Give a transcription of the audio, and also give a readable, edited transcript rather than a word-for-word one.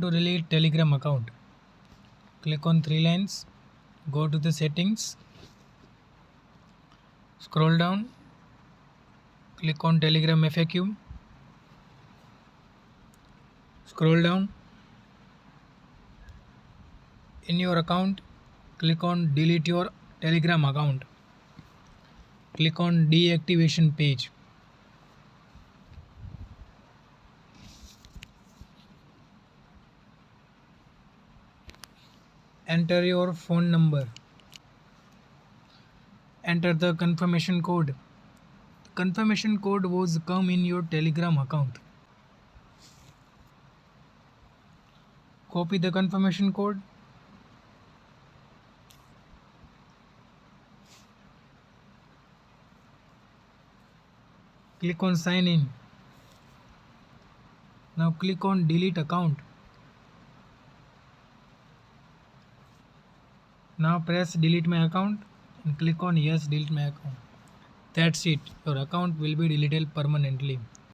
To delete Telegram account, click on three lines, go to the settings, scroll down, click on Telegram FAQ, scroll down. In your account, click on delete your Telegram account, click on deactivation page. Enter your phone number, enter the confirmation code. The confirmation code was come in your Telegram account. Copy the confirmation code, click on sign in. Now click on delete account. Now press delete my account and click on yes, delete my account. That's it. Your account will be deleted permanently.